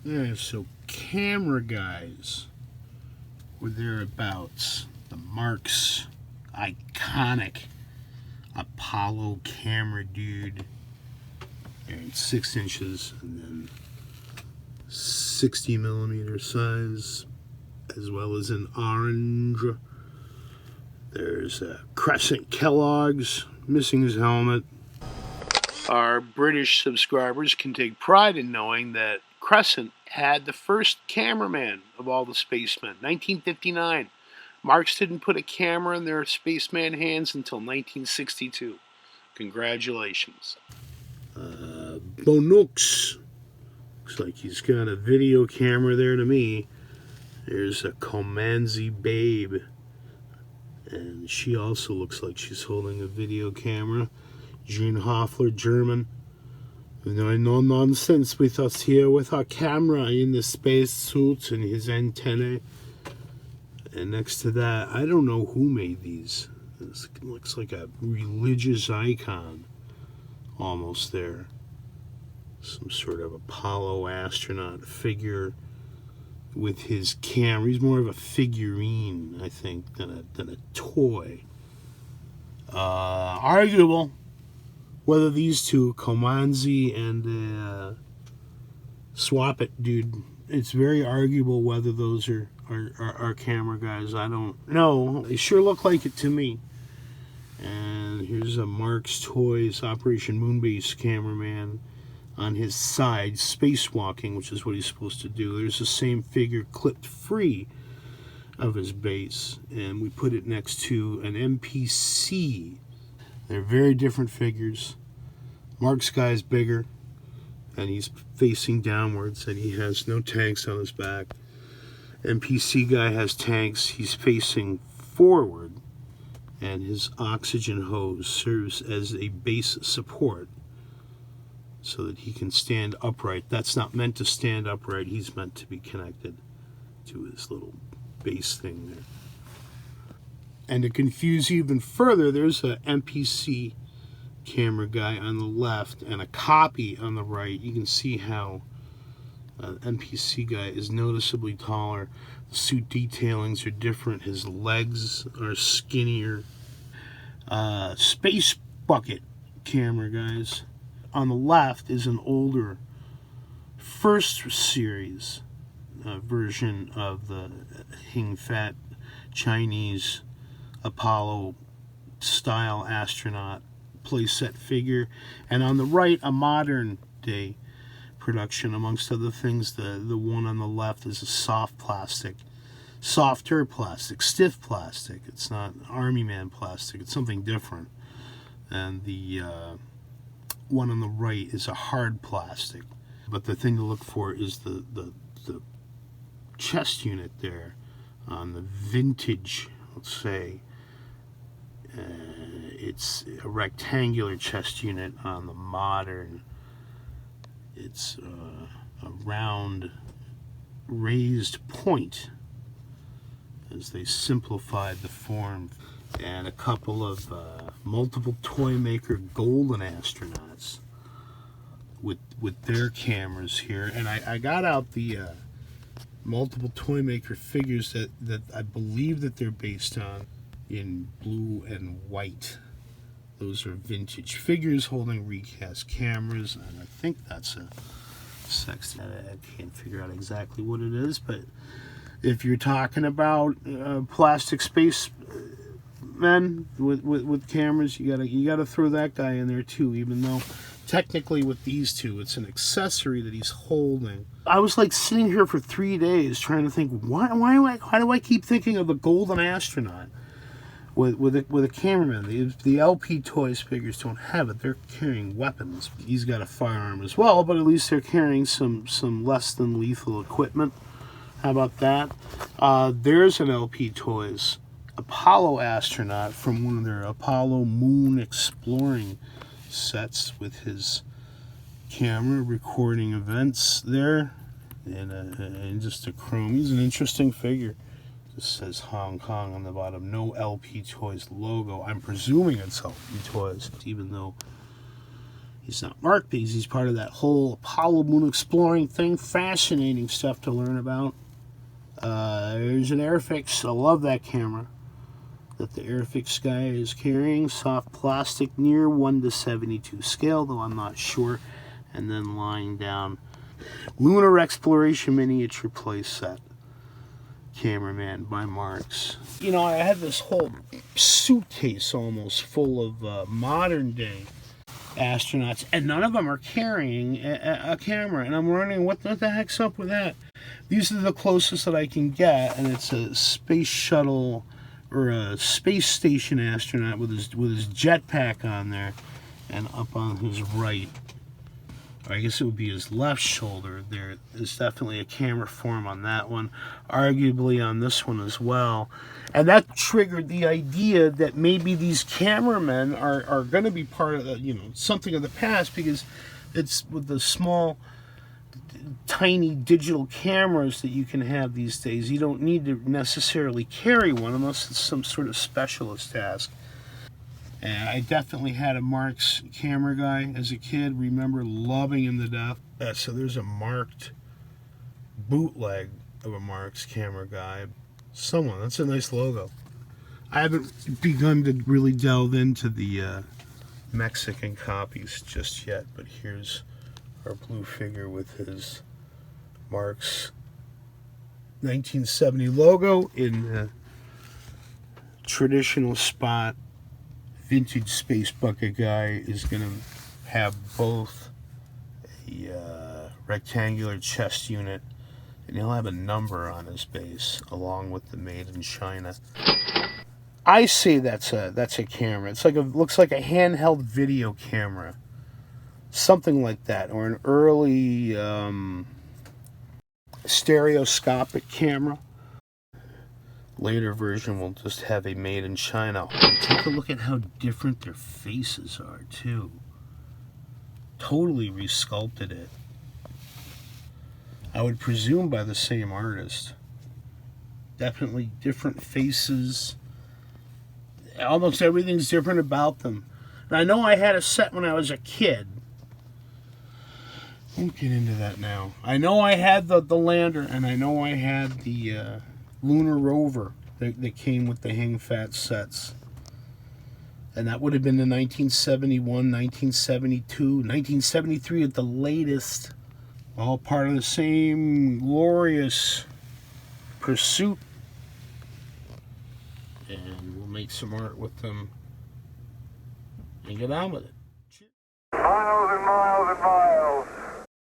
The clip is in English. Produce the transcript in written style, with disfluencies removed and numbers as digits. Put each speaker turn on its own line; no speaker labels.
Yeah, so camera guys were thereabouts. The Marx iconic Apollo camera dude. And 6 inches and then 60 millimeter size, as well as an orange. There's Crescent Kellogg's missing his helmet. Our British subscribers can take pride in knowing that Crescent had the first cameraman of all the Spacemen, 1959. Marx didn't put a camera in their Spaceman hands until 1962. Congratulations. Bonux. Looks like he's got a video camera there to me. There's a Comansi babe. And she also looks like she's holding a video camera. Jean Hoefler, German. No nonsense with us here with our camera in the space suit and his antennae. And next to that, I don't know who made these. This looks like a religious icon almost there. Some sort of Apollo astronaut figure with his camera. He's more of a figurine, I think, than a toy. Arguable whether these two, Comansi and Swap It dude, it's very arguable whether those are camera guys. I don't know. They sure look like it to me. And here's a Marx Toys Operation Moonbase cameraman on his side, spacewalking, which is what he's supposed to do. There's the same figure clipped free of his base, and we put it next to an MPC. They're very different figures. Marx guy's bigger, and he's facing downwards, and he has no tanks on his back. MPC guy has tanks. He's facing forward, and his oxygen hose serves as a base support so that he can stand upright. That's not meant to stand upright. He's meant to be connected to his little base thing there. And to confuse you even further, there's a MPC camera guy on the left and a copy on the right. You can see how MPC guy is noticeably taller. The suit detailings are different. His legs are skinnier. Space Bucket camera guys. On the left is an older first series version of the Hing Fat Chinese Apollo style astronaut playset figure, and on the right a modern day production. Amongst other things, the one on the left is a softer plastic, stiff plastic. It's not Army Man plastic, it's something different. And the one on the right is a hard plastic. But the thing to look for is the chest unit there on the vintage, let's say. It's a rectangular chest unit. On the modern, it's a round raised point, as they simplified the form. And a couple of multiple toy maker golden astronauts with their cameras here. And I got out the multiple toy maker figures that I believe that they're based on in blue and white. Those are vintage figures holding recast cameras, and I think that's a sexy. I can't figure out exactly what it is, but if you're talking about plastic space men with cameras, you gotta throw that guy in there too, even though technically with these two it's an accessory that he's holding. I was like sitting here for 3 days trying to think, why do I keep thinking of the golden astronaut with a cameraman? The LP Toys figures don't have it. They're carrying weapons. He's got a firearm as well, but at least they're carrying some less than lethal equipment. How about that? There's an LP Toys Apollo astronaut from one of their Apollo moon exploring sets with his camera recording events there, and just a chrome. He's an interesting figure. Just says Hong Kong on the bottom. No LP Toys logo. I'm presuming it's LP Toys, even though He's not Mark because he's part of that whole Apollo moon exploring thing. Fascinating stuff to learn about. There's an Airfix. I love that camera that the Airfix guy is carrying. Soft plastic, near 1:72 scale, though I'm not sure. And then lying down, Lunar Exploration Miniature Playset. Cameraman by Marx. You know, I had this whole suitcase almost full of modern day astronauts, and none of them are carrying a camera, and I'm wondering what the heck's up with that. These are the closest that I can get, and it's a space shuttle or a space station astronaut with his jetpack on there, and up on his right, or I guess it would be his left shoulder, there is definitely a camera form on that one, arguably on this one as well. And that triggered the idea that maybe these cameramen are going to be part of the, you know, something of the past, because it's with the small, tiny digital cameras that you can have these days. You don't need to necessarily carry one unless it's some sort of specialist task. And I definitely had a Marx camera guy as a kid. Remember loving him to death. So there's a marked bootleg of a Marx camera guy. That's a nice logo. I haven't begun to really delve into the Mexican copies just yet, but here's our blue figure with his Marx 1970 logo in the traditional spot. Vintage space bucket guy is going to have both a rectangular chest unit, and he'll have a number on his base along with the Made in China. I say that's a camera. It's like looks like a handheld video camera, something like that, or an early stereoscopic camera. Later version will just have a Made in China. Take a look at how different their faces are too. Totally resculpted it. I would presume by the same artist. Definitely different faces. Almost everything's different about them. And I know I had a set when I was a kid. Won't get into that now. I know I had the lander, and I know I had the lunar rover that came with the hang fat sets. And that would have been the 1971, 1972, 1973 at the latest. All part of the same glorious pursuit. And we'll make some art with them and get on with it.
Miles and miles and miles.